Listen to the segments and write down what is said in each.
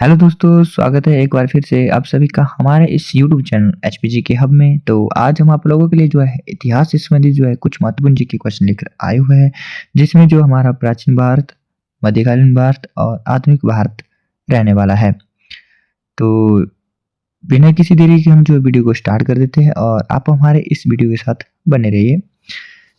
Hello दोस्तों, स्वागत है एक बार फिर से आप सभी का हमारे इस यूट्यूब चैनल एचपीजी के हब में। तो आज हम आप लोगों के लिए जो है इतिहास से संबंधित जो है कुछ महत्वपूर्ण जी के क्वेश्चन लेकर आए हुए हैं, जिसमें जो हमारा प्राचीन भारत, मध्यकालीन भारत और आधुनिक भारत रहने वाला है। तो बिना किसी देरी के हम जो वीडियो को स्टार्ट कर देते हैं और आप हमारे इस वीडियो के साथ बने रहिए।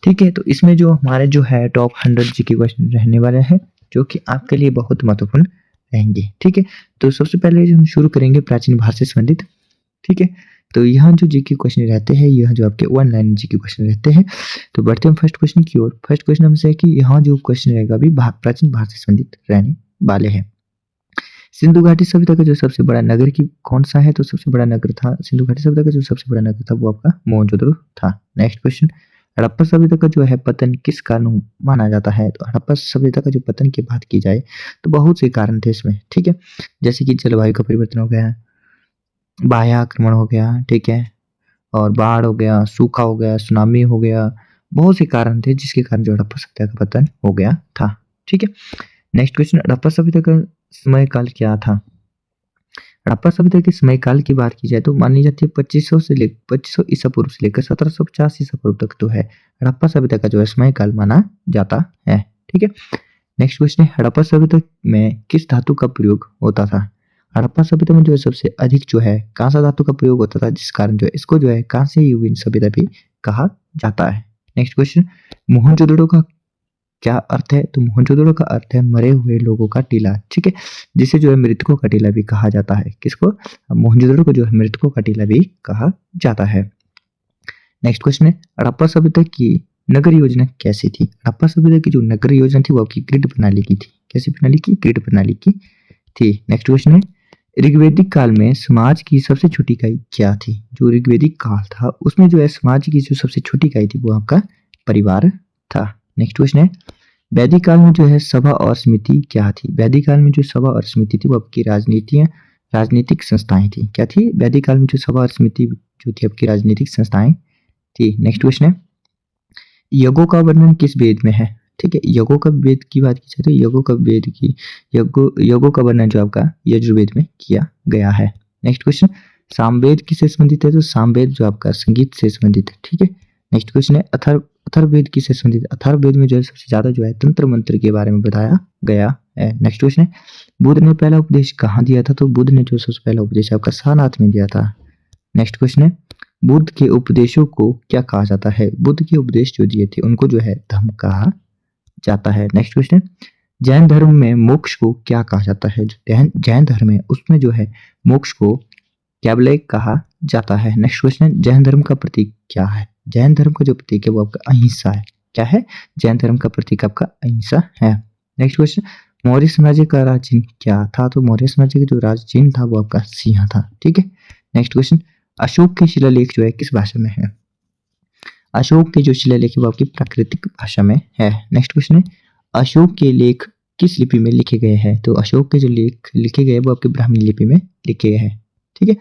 ठीक है, तो इसमें जो हमारे जो है टॉप 100 जी के क्वेश्चन रहने वाले हैं, जो कि आपके लिए बहुत महत्वपूर्ण रहेंगे। ठीक है, तो सबसे पहले जो हम शुरू करेंगे प्राचीन भारत से संबंधित। ठीक है, तो यहाँ जो जीके क्वेश्चन रहते हैं, यह जो आपके वन लाइन जीके क्वेश्चन रहते हैं। तो बढ़ते हम फर्स्ट क्वेश्चन की ओर। फर्स्ट क्वेश्चन हमसे है कि यहाँ जो क्वेश्चन रहेगा अभी प्राचीन भारत से संबंधित रहने वाले हैं। सिंधु घाटी सभ्यता का जो सबसे बड़ा नगर की कौन सा है? तो सबसे बड़ा नगर था सिंधु घाटी सभ्यता का जो सबसे बड़ा नगर था वो आपका मोहनजोदड़ो था। नेक्स्ट क्वेश्चन, हड़प्पा सभ्यता का जो है पतन किस कारण माना जाता है? तो हड़प्पा सभ्यता का जो पतन की बात की जाए तो बहुत से कारण थे इसमें। ठीक है, जैसे कि जलवायु का परिवर्तन हो गया, बाह्य आक्रमण हो गया, ठीक है, और बाढ़ हो गया, सूखा हो गया, सुनामी हो गया, बहुत से कारण थे जिसके कारण जो हड़प्पा सभ्यता का पतन हो गया था। ठीक है, नेक्स्ट क्वेश्चन, हड़प्पा सभ्यता का समय काल क्या था? हड़प्पा सभ्यता के समय काल की बात की जाए तो मानी जाती है 2500 ईसा पूर्व से लेकर 1750 ईसा पूर्व तक तो है हड़प्पा सभ्यता का जो है समय काल माना जाता है। ठीक है, नेक्स्ट क्वेश्चन है, हड़प्पा सभ्यता में किस धातु का प्रयोग होता था? हड़प्पा सभ्यता में जो है सबसे अधिक जो है कांसा धातु का प्रयोग होता था, जिस कारण जो है इसको जो है कांस्य युगीन सभ्यता भी कहा जाता है। नेक्स्ट क्वेश्चन, मोहनजोदड़ो का क्या अर्थ है? तो मोहनजोदड़ो का अर्थ है मरे हुए लोगों का टीला। ठीक है, जिसे जो है मृतकों का टीला भी कहा जाता है। किसको? मोहनजोदड़ो को जो है मृतकों का टीला भी कहा जाता है। नेक्स्ट क्वेश्चन है, हड़प्पा सभ्यता की नगर योजना कैसी थी? हड़प्पा सभ्यता की जो नगर योजना थी वो आपकी ग्रिड प्रणाली की थी। कैसी प्रणाली की? ग्रिड प्रणाली की थी। नेक्स्ट क्वेश्चन है, ऋग्वैदिक काल में समाज की सबसे छोटी इकाई क्या थी? जो ऋग्वैदिक काल था उसमें जो है समाज की जो सबसे छोटी इकाई थी वो आपका परिवार था। नेक्स्ट क्वेश्चन है, वैदिक काल में जो है सभा और समिति क्या थी? वैदिक काल में जो सभा और समिति थी वो आपकी राजनीतिक संस्थाएं थी। क्या थी? वैदिक काल में जो सभा और समिति जो थी आपकी राजनीतिक संस्थाएं थी। नेक्स्ट क्वेश्चन है, यज्ञों का वर्णन किस वेद में है? ठीक है, यज्ञों का वेद की बात की जाए तो यज्ञों का वर्णन जो आपका यजुर्वेद में किया गया है। नेक्स्ट क्वेश्चन, सामवेद किससे संबंधित है? तो सामवेद जो आपका संगीत से संबंधित है। ठीक है, नेक्स्ट क्वेश्चन है, अथर्ववेद किससे संबंधित है? अथर्ववेद में जो है सबसे ज्यादा जो है तंत्र मंत्र के बारे में बताया गया है। नेक्स्ट क्वेश्चन है, बुद्ध ने पहला उपदेश कहाँ दिया था? तो बुद्ध ने जो सबसे पहला उपदेश आपका सारनाथ में दिया था। नेक्स्ट क्वेश्चन है, बुद्ध के उपदेशों को क्या कहा जाता है? बुद्ध के उपदेश जो दिए थे उनको जो है धम्म कहा जाता है। नेक्स्ट क्वेश्चन, जैन धर्म में मोक्ष को क्या कहा जाता है? जो जैन धर्म है उसमें जो है मोक्ष को कैवल्य कहा जाता है। नेक्स्ट क्वेश्चन, जैन धर्म का प्रतीक क्या है? जैन धर्म का जो प्रतीक है वो आपका अहिंसा है। क्या है? जैन धर्म का प्रतीक आपका अहिंसा है। नेक्स्ट क्वेश्चन, मौर्य साम्राज्य का राज चिन्ह क्या था? तो मौर्य साम्राज्य का जो राज चिन्ह था वो आपका सिंह था। ठीक है, नेक्स्ट क्वेश्चन, अशोक के शिलालेख जो है किस भाषा में है? अशोक के जो शिलालेख है वो आपकी प्राकृतिक भाषा में है। नेक्स्ट क्वेश्चन है, अशोक के लेख किस लिपि में लिखे गए हैं? तो अशोक के जो लेख लिखे गए वो आपके ब्राह्मी लिपि में लिखे गए हैं। ठीक है,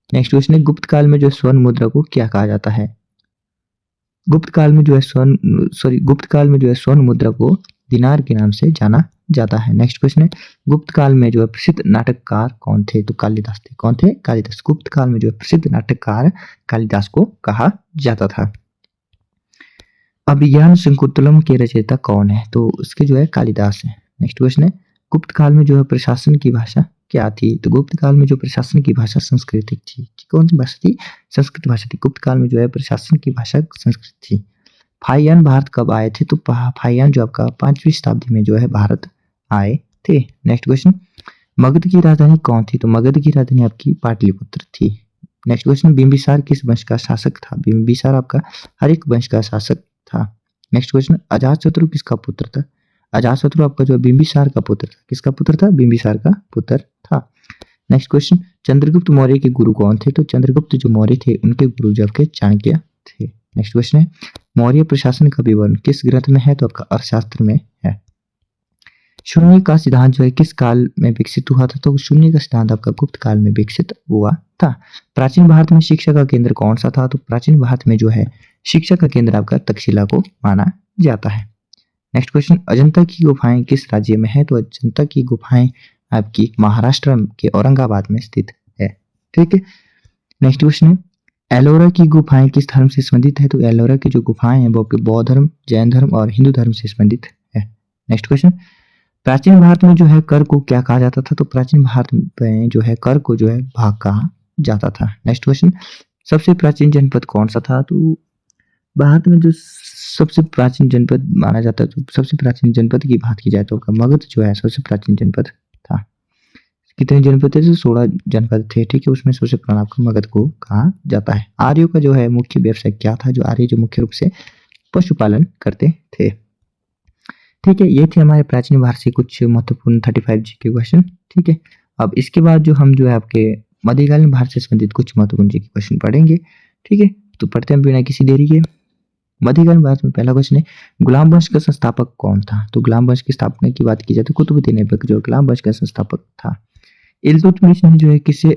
नेक्स्ट क्वेश्चन है, गुप्त काल में जो स्वर्ण मुद्रा को क्या कहा जाता है? गुप्त काल में जो है स्वर्ण मुद्रा को दिनार के नाम से जाना जाता है। नेक्स्ट क्वेश्चन है, गुप्त काल में जो है प्रसिद्ध नाटककार कौन थे? तो कालिदास थे। कौन थे? कालिदास। गुप्त काल में जो है प्रसिद्ध नाटककार कालिदास को कहा जाता था। अभिज्ञान शकुंतलम के रचयिता कौन है? तो उसके जो है कालिदास है। नेक्स्ट क्वेश्चन है, गुप्त काल में जो है प्रशासन की भाषा क्या थी? तो गुप्त काल में जो प्रशासन की भाषा संस्कृत थी। कौन सी भाषा थी? संस्कृत भाषा थी। गुप्त काल में जो है प्रशासन की भाषा संस्कृत थी। फाहियान भारत कब आए थे? तो फाहियान जो आपका 5वीं शताब्दी में जो है भारत आए थे। नेक्स्ट क्वेश्चन, मगध की राजधानी कौन थी? तो मगध की राजधानी आपकी पाटलिपुत्र थी। नेक्स्ट क्वेश्चन, बिंबिसार किस वंश का शासक था? बिंबिसार आपका हरिक वंश का शासक था। नेक्स्ट क्वेश्चन, अजातशत्रु किसका पुत्र था? अजातशत्रु आपका जो बिंबिसार का पुत्र था। किसका पुत्र था? बिंबिसार का पुत्र था। नेक्स्ट क्वेश्चन, चंद्रगुप्त मौर्य के गुरु कौन थे? तो चंद्रगुप्त जो मौर्य थे उनके गुरु जो आपके चाणक्य थे। नेक्स्ट क्वेश्चन है, मौर्य प्रशासन का विवरण किस ग्रंथ में है? तो आपका अर्थशास्त्र में है। शून्य का सिद्धांत जो है किस काल में विकसित हुआ था? तो शून्य का सिद्धांत आपका गुप्त काल में विकसित हुआ था। प्राचीन भारत में शिक्षा का केंद्र कौन सा था? तो प्राचीन भारत में जो है शिक्षा का केंद्र आपका तक्षशिला को माना जाता है। नेक्स्ट क्वेश्चन, अजंता की गुफाएं किस राज्य में है? तो अजंता की गुफाएं आपकी महाराष्ट्र के औरंगाबाद में स्थित है। ठीक है, नेक्स्ट क्वेश्चन है एलोरा की गुफाएं किस धर्म से संबंधित है? तो एलोरा की जो गुफाएं हैं वो आपके बौद्ध धर्म, जैन धर्म और हिंदू धर्म से संबंधित है। नेक्स्ट क्वेश्चन, प्राचीन भारत में जो है कर को क्या कहा जाता था? तो प्राचीन भारत में जो है कर को जो है भाग कहा जाता था। नेक्स्ट क्वेश्चन, सबसे प्राचीन जनपद कौन सा था? तो भारत में जो सबसे प्राचीन जनपद माना जाता है, तो सबसे प्राचीन जनपद की बात की जाए तो मगध जो है सबसे प्राचीन जनपद था। कितने जनपद थे? 16 जनपद थे। ठीक है, उसमें सबसे पुराना आपका मगध को कहा जाता है। आर्यों का जो है मुख्य व्यवसाय क्या था? जो आर्य जो मुख्य रूप से पशुपालन करते थे। ठीक है, ये थे हमारे प्राचीन भारत से कुछ महत्वपूर्ण 35 जी के क्वेश्चन। ठीक है, अब इसके बाद जो हम जो है आपके मध्यकालीन भारत से संबंधित कुछ महत्वपूर्ण जी के क्वेश्चन पढ़ेंगे। ठीक है, तो पढ़ते हैं बिना किसी देरी के। मध्यकालीन भारत में पहला क्वेश्चन है गुलाम वंश का संस्थापक कौन था? तो गुलाम वंश की स्थापना की बात की जाए तो कुतुबुद्दीन ऐबक जो गुलाम वंश का संस्थापक था। इल्तुतमिश ने जो है किसे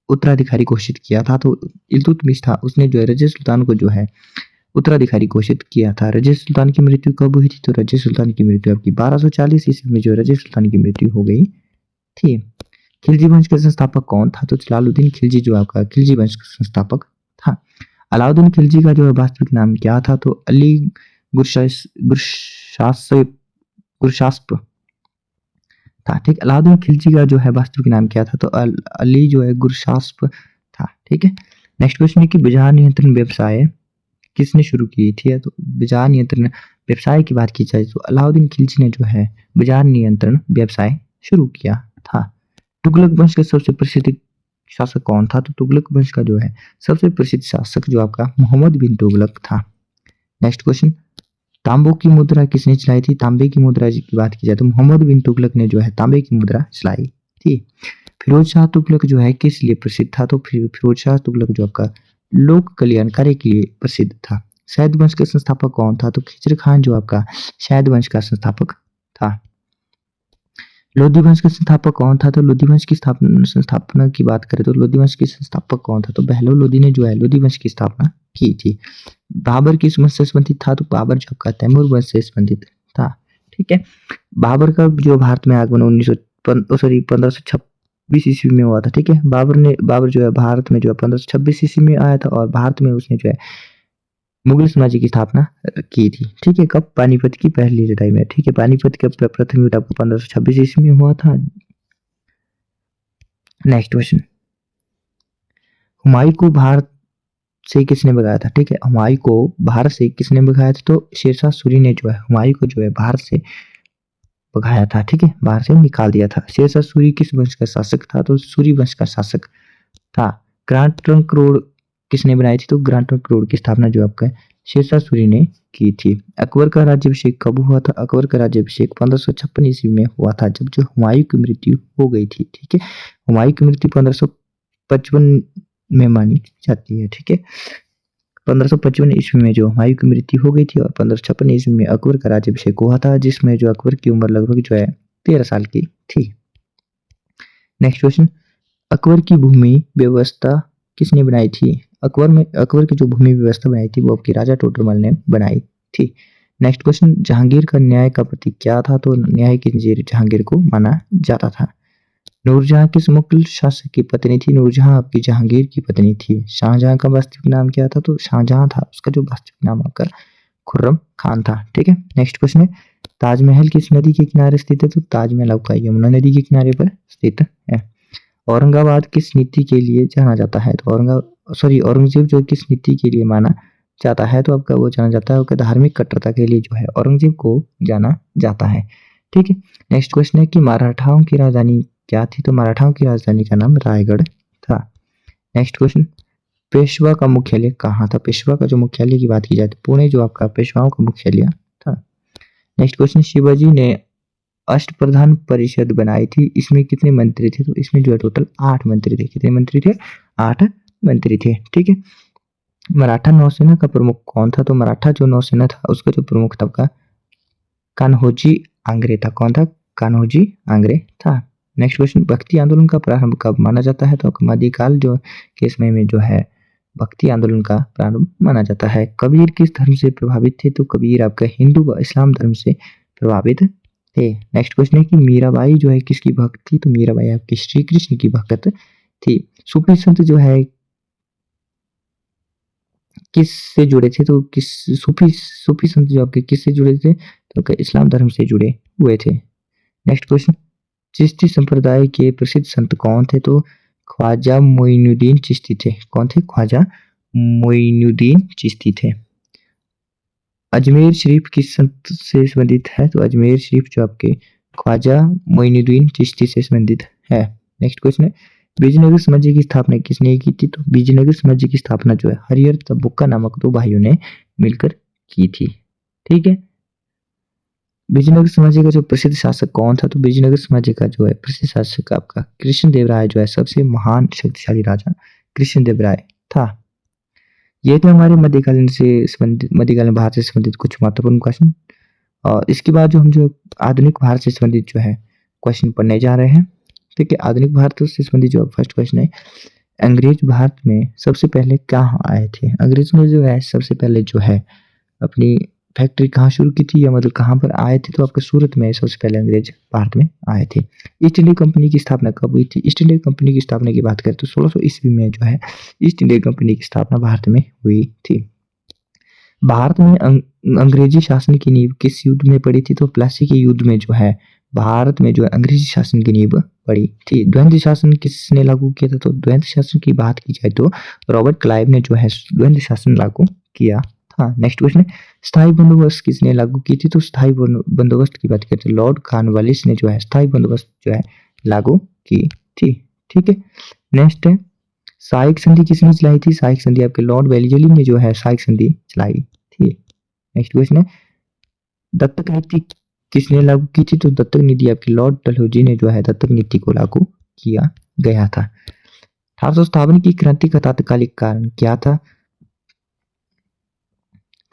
उत्तराधिकारी घोषित किया था? तो इल्तुतमिश था, उसने जो है रजिया सुल्तान को जो है उत्तराधिकारी घोषित किया था। रजिया सुल्तान की मृत्यु कब हुई थी? तो रजिया सुल्तान की मृत्यु आपकी 1240 ईस्वी में जो रजिया सुल्तान की मृत्यु हो गई थी। खिलजी वंश का संस्थापक कौन था? तो जलालुद्दीन खिलजी जो आपका खिलजी वंश का संस्थापक था। अलाउद्दीन खिलजी का जो है वास्तविक नाम क्या था? तो अली गुरशास्प था। ठीक, अलाउद्दीन खिलजी का जो है वास्तविक नाम क्या था? तो अली जो है गुरशास्प था। ठीक है, नेक्स्ट क्वेश्चन है कि बाजार नियंत्रण व्यवसाय किसने शुरू की थी? तो बाजार नियंत्रण व्यवसाय की बात की जाए तो अलाउद्दीन खिलजी ने जो है बाजार नियंत्रण व्यवसाय शुरू किया था। तुगलक वंश का सबसे प्रसिद्ध शासक कौन था? तो तुगलक वंश का जो है सबसे प्रसिद्ध शासक जो आपका मोहम्मद बिन तुगलक था। नेक्स्ट क्वेश्चन, तांबों की मुद्रा किसने चलाई थी? तांबे की मुद्रा की बात की जाए तो मोहम्मद बिन तुगलक ने जो है तांबे की मुद्रा चलाई थी। फिरोज शाह तुगलक जो है किस लिए प्रसिद्ध था? तो फिरोज शाह तुगलक जो आपका लोक कल्याणकारी के लिए प्रसिद्ध था। शैद वंश का संस्थापक कौन था? तो खिजर खान जो आपका शैद वंश का संस्थापक था। लोधी वंश का संस्थापक कौन था? तो लोधी वंश की संस्थापना की बात करें तो लोधी वंश के संस्थापक कौन था? तो बहलोल लोधी ने जो है लोधी वंश की स्थापना की थी। बाबर किस वंश से संबंधित था? तो बाबर जो आपका तैमूर वंश से संबंधित था। ठीक है, बाबर का जो भारत में आगमन 1526 ईस्वी में हुआ था। ठीक है, बाबर जो है भारत में जो है 1526 ईस्वी में आया था और भारत में उसने जो है मुगल साम्राज्य की स्थापना की थी। ठीक है, कब? पानीपत की पहली लड़ाई में। ठीक है, पानीपत का प्रथम युद्ध आपको 1526 ईस्वी में हुआ था। नेक्स्ट क्वेश्चन, हुमायूं को भारत से किसने भगाया था? ठीक है, हुमायूं को भारत से किसने भगाया था? तो शेरशाह सूरी ने जो है हुमायूं को जो है भारत से भगाया था। ठीक है, बाहर से निकाल दिया था। शेरशाह सूरी किस वंश का शासक था? तो सूरी वंश का शासक था। ग्रांड ट्रंक रोड किसने बनाई थी? तो ग्रांड ट्रंक रोड की स्थापना जो आपका शेरशाह सूरी ने की थी। अकबर का राज्याभिषेक कब हुआ था? अकबर का राज्याभिषेक 1556 ईस्वी में हुआ था, जब जो हुमायूं की मृत्यु हो गई थी। ठीक है, हुमायूं की मृत्यु 1555 में मानी जाती है। ठीक है, 1555 ईस्वी में जो हुमायूं की मृत्यु हो गई थी और 1556 ईस्वी में अकबर का राज्याभिषेक हुआ था, जिसमें जो अकबर की उम्र लगभग जो है 13 साल की थी। नेक्स्ट क्वेश्चन, अकबर की भूमि व्यवस्था किसने बनाई थी? अकबर की जो भूमि व्यवस्था बनाई थी वो आपकी राजा टोडरमल ने बनाई थी। नेक्स्ट क्वेश्चन, जहांगीर का न्याय का प्रतीक क्या था? तो न्याय की नजीर जहांगीर को माना जाता था। नूरजहां किस मुगल शासक की पत्नी थी? नूरजहां आपकी जहांगीर की पत्नी थी। शाहजहां का वास्तविक नाम क्या था? तो शाहजहां था, उसका जो वास्तविक नाम आपका खुर्रम खान था। ठीक है, नेक्स्ट क्वेश्चन है ताजमहल किस नदी के किनारे स्थित है? तो ताजमहल आपका यमुना नदी के किनारे पर स्थित है। औरंगाबाद किस नीति के लिए जाना जाता है? तो औरंगजेब जो किस नीति के लिए माना जाता है? तो आपका वो जाना जाता है आपका धार्मिक कट्टरता के लिए जो है औरंगजेब को जाना जाता है। ठीक है, नेक्स्ट क्वेश्चन है कि मराठाओं की राजधानी क्या थी? तो मराठाओं की राजधानी का नाम रायगढ़ था। नेक्स्ट क्वेश्चन, पेशवा का मुख्यालय कहाँ था? पेशवा का जो मुख्यालय की बात की जाए तो पुणे जो आपका पेशवाओं का मुख्यालय था। नेक्स्ट क्वेश्चन, शिवाजी ने अष्टप्रधान परिषद बनाई थी, इसमें कितने मंत्री थे? तो इसमें जो है टोटल 8 मंत्री थे। कितने मंत्री थे? 8 मंत्री थे। ठीक है, मराठा नौसेना का प्रमुख कौन था? तो मराठा जो नौसेना था उसका जो प्रमुख था आपका कान्होजी आंग्रे था। कौन था? कान्होजी आंग्रे था। नेक्स्ट क्वेश्चन, भक्ति आंदोलन का प्रारंभ कब माना जाता है? तो मध्यकाल जो के समय में जो है भक्ति आंदोलन का प्रारंभ माना जाता है। कबीर किस धर्म से प्रभावित थे? तो कबीर आपका हिंदू व इस्लाम धर्म से प्रभावित थे। नेक्स्ट क्वेश्चन है कि मीराबाई जो है किसकी भक्त थी, तो मीराबाई आपकी श्री कृष्ण की भक्त थी। सूफी संत जो है किस से जुड़े थे, तो किस सूफी सूफी संत जो आपके किस से जुड़े थे, तो आपके इस्लाम धर्म से जुड़े हुए थे। नेक्स्ट क्वेश्चन, चिश्ती संप्रदाय के प्रसिद्ध संत कौन थे, तो ख्वाजा मोइनुद्दीन चिश्ती थे। कौन थे? ख्वाजा मोइनुद्दीन चिश्ती थे। अजमेर शरीफ किस संत से संबंधित है, तो अजमेर शरीफ जो आपके ख्वाजा मोइनुद्दीन चिश्ती से संबंधित है। नेक्स्ट क्वेश्चन है, विजयनगर साम्राज्य की स्थापना किसने की थी, तो विजयनगर साम्राज्य की स्थापना जो है हरिहर तथा बुक्का नामक दो भाइयों ने मिलकर की थी। ठीक है। विजयनगर साम्राज्य का जो प्रसिद्ध शासक कौन था, तो विजयनगर साम्राज्य का जो है प्रसिद्ध शासक आपका कृष्णदेवराय जो है सबसे महान शक्तिशाली राजा कृष्णदेवराय था। ये थे हमारे मध्यकालीन से संबंधित, मध्यकालीन भारत से संबंधित कुछ महत्वपूर्ण क्वेश्चन। और इसके बाद जो हम जो आधुनिक भारत से संबंधित जो है क्वेश्चन पढ़ने जा रहे हैं। ठीक है। आधुनिक भारत से संबंधित जो फर्स्ट क्वेश्चन है, अंग्रेज भारत में सबसे पहले कहाँ आए थे। अंग्रेज ने जो है सबसे पहले जो है अपनी फैक्ट्री कहाँ शुरू की थी, या मतलब कहाँ पर आए थे, तो आपके सूरत में सबसे पहले अंग्रेज भारत में आए थे। ईस्ट इंडिया कंपनी की स्थापना कब हुई थी। ईस्ट इंडिया कंपनी की स्थापना की बात करें तो 1600 ईस्वी में जो है ईस्ट इंडिया कंपनी की स्थापना भारत में हुई थी। भारत में अंग्रेजी शासन की नींव किस युद्ध में पड़ी थी, तो प्लासी के युद्ध में जो है भारत में जो है अंग्रेजी शासन की नींव पड़ी थी। द्वंद्व शासन किसने लागू किया था, तो द्वंद्व शासन की बात की जाए तो रॉबर्ट क्लाइव ने जो है द्वंद्व शासन लागू किया था। नेक्स्ट क्वेश्चन है, स्थायी बंदोबस्त किसने लागू की थी, तो स्थायी बंदोबस्त की बात करते हैं लॉर्ड कॉर्नवालिस ने जो है स्थायी बंदोबस्त जो है लागू की थी। ठीक है। नेक्स्ट है, साइक संधि किसने चलाई थी। साइक संधि आपके लॉर्ड वेलिजली ने जो है साइक संधि चलाई थी। नेक्स्ट क्वेश्चन है, दत्तक नीति किसने लागू की थी, तो दत्तक नीति आपके लॉर्ड डलहौजी ने जो है दत्तक नीति को लागू किया गया था। 1857 की क्रांति का तात्कालिक कारण क्या था।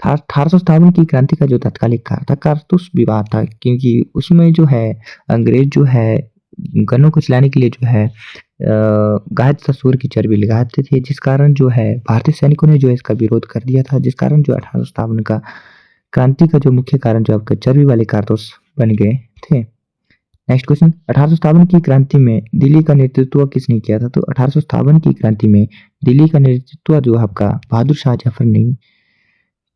1857 की क्रांति का जो तात्कालिक कारण था कारतूस विवाद था, क्योंकि उसमें जो है अंग्रेज जो है गन्नों को चलाने के लिए जो है गाय तथा सूअर की चर्बी लगाते थे, जिस कारण जो है भारतीय सैनिकों ने जो है इसका विरोध कर दिया था, जिस कारण जो 1857 का क्रांति का जो मुख्य कारण जो आपका चर्बी वाले कारतूस बन गए थे। नेक्स्ट क्वेश्चन, 1857 की क्रांति में दिल्ली का नेतृत्व किसने किया था, तो 1857 की क्रांति में दिल्ली का नेतृत्व जो आपका बहादुर शाह जफर ने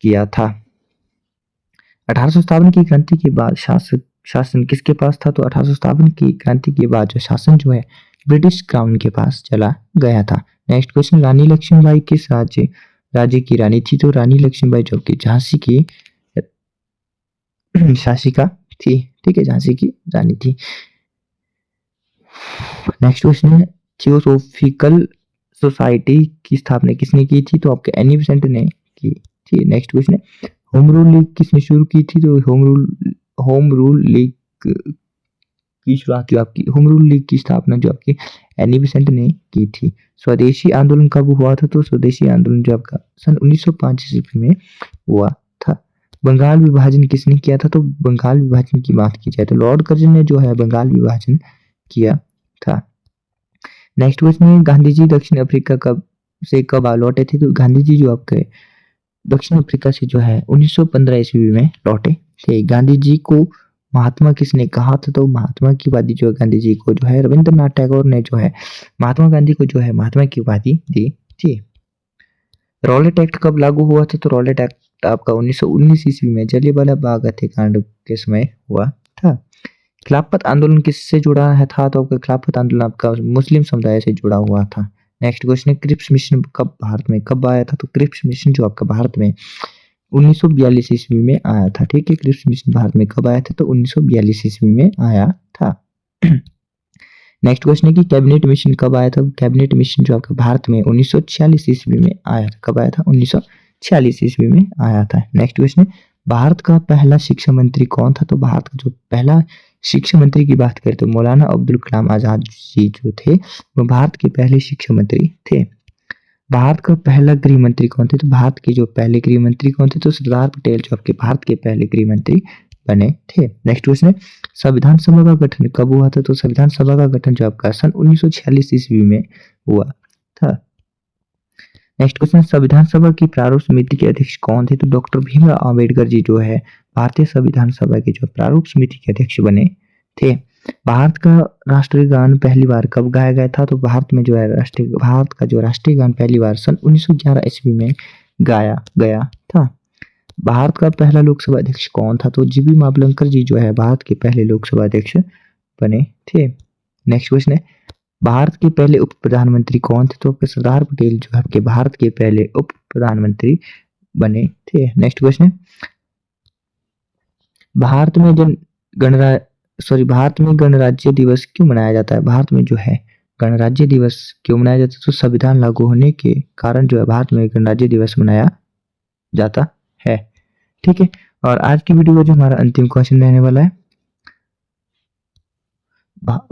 किया था। 1857 की क्रांति के बाद शासन किसके पास था, तो 1857 की क्रांति के बाद जो शासन जो है ब्रिटिश क्राउन के पास चला गया था। नेक्स्ट क्वेश्चन, रानी लक्ष्मीबाई किस राज्य की रानी थी, तो रानी लक्ष्मीबाई जो कि झांसी की शासिका थी। ठीक है, झांसी की रानी थी। नेक्स्ट क्वेश्चन है, थियोसोफिकल सोसाइटी की स्थापना किसने की थी, तो आपके एनी बेसेंट ने की थी। नेक्स्ट क्वेश्चन है, होम रूल लीग किसने शुरू की थी, तो होम रूल लीग की शुरुआत जो आपकी होम रूल लीग की स्थापना जो आपकी एनी बेसेंट ने की थी। स्वदेशी आंदोलन कब हुआ था, तो स्वदेशी आंदोलन जो आपका सन 1905 ईस्वी में हुआ था। बंगाल विभाजन किसने किया था, तो बंगाल विभाजन की बात की जाए तो लॉर्ड कर्जन ने जो है बंगाल विभाजन किया था। नेक्स्ट क्वेश्चन है, गांधी जी दक्षिण अफ्रीका कब लौटे थे, तो गांधी जी जो आपके दक्षिण अफ्रीका से जो है 1915 ईस्वी में लौटे थे। गांधी जी को महात्मा किसने कहा था, तो महात्मा की उपाधि जो है गांधी जी को जो है रविंद्रनाथ टैगोर ने जो है महात्मा गांधी को जो है महात्मा की उपाधि दी थी। रॉलेट एक्ट कब लागू हुआ था, तो रॉलेट एक्ट आपका 1919 ईस्वी में जलियांवाला बाग हत्याकांड के समय हुआ था। खिलाफत आंदोलन किससे जुड़ा है था, तो आपका खिलाफत आंदोलन आपका मुस्लिम समुदाय से जुड़ा हुआ था। नेक्स्ट क्वेश्चन है, क्रिप्स मिशन कब भारत में कब आया था, तो क्रिप्स मिशन जो आपका भारत में 1942 ईस्वी में आया था। ठीक है, क्रिप्स मिशन भारत में कब आया था, तो 1942 ईस्वी में आया था। नेक्स्ट क्वेश्चन है कि कैबिनेट मिशन कब आया था। कैबिनेट मिशन जो आपका भारत में 1946 ईस्वी में आया था। कब आया था, 1946 ईस्वी में आया था। नेक्स्ट क्वेश्चन है, भारत का पहला शिक्षा मंत्री कौन था, तो भारत का जो पहला शिक्षा मंत्री की बात करें तो मौलाना अब्दुल कलाम आजाद जी जो थे वो भारत के पहले शिक्षा मंत्री थे। भारत का पहला गृह मंत्री कौन थे, तो भारत के जो पहले गृह मंत्री कौन थे, तो सरदार पटेल जो आपके भारत के पहले गृह मंत्री बने थे। नेक्स्ट क्वेश्चन है, संविधान सभा का गठन कब हुआ था, तो संविधान सभा का गठन जो आपका सन 1946 ईस्वी में हुआ था। नेक्स्ट क्वेश्चन, संविधान सभा की प्रारूप समिति के अध्यक्ष कौन थे, तो डॉक्टर भीमराव अम्बेडकर जी जो है भारतीय संविधान सभा की जो प्रारूप समिति के अध्यक्ष बने थे। भारत का राष्ट्रीय गान पहली बार कब गाया गया था? तो भारत का जो राष्ट्रीय गान पहली बार सन 1911 ईस्वी में गाया गया था। भारत का पहला लोकसभा अध्यक्ष कौन था? तो जीबी मावलंकर जी जो है भारत के पहले लोकसभा अध्यक्ष बने थे। नेक्स्ट क्वेश्चन है, भारत के पहले उप प्रधानमंत्री कौन थे? तो सरदार पटेल जो है आपके भारत के पहले उप प्रधानमंत्री बने थे। नेक्स्ट क्वेश्चन है, भारत में गणराज्य दिवस क्यों मनाया जाता है? भारत में जो है गणराज्य दिवस क्यों मनाया जाता है? तो संविधान लागू होने के कारण जो है भारत में गणराज्य दिवस मनाया जाता है। ठीक है, और आज की वीडियो का जो हमारा अंतिम क्वेश्चन रहने वाला है,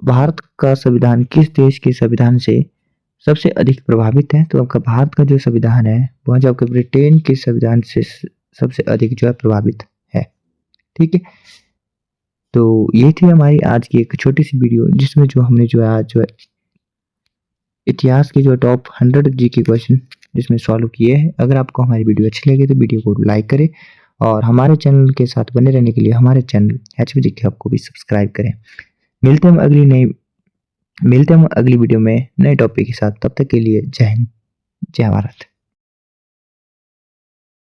भारत का संविधान किस देश के संविधान से सबसे अधिक प्रभावित है? तो आपका भारत का जो संविधान है वह जो आपके ब्रिटेन के संविधान से सबसे अधिक जो है प्रभावित है। ठीक है, तो ये थी हमारी आज की एक छोटी सी वीडियो जिसमें जो हमने जो है आज जो है इतिहास के जो टॉप 100 जीके क्वेश्चन जिसमें सॉल्व किए हैं। अगर आपको हमारी वीडियो अच्छी लगे तो वीडियो को लाइक करें और हमारे चैनल के साथ बने रहने के लिए हमारे चैनल एचपी जीके हब को भी सब्सक्राइब करें। मिलते हैं अगली वीडियो में नए टॉपिक के साथ। तब तक के लिए जय हिंद, जय भारत।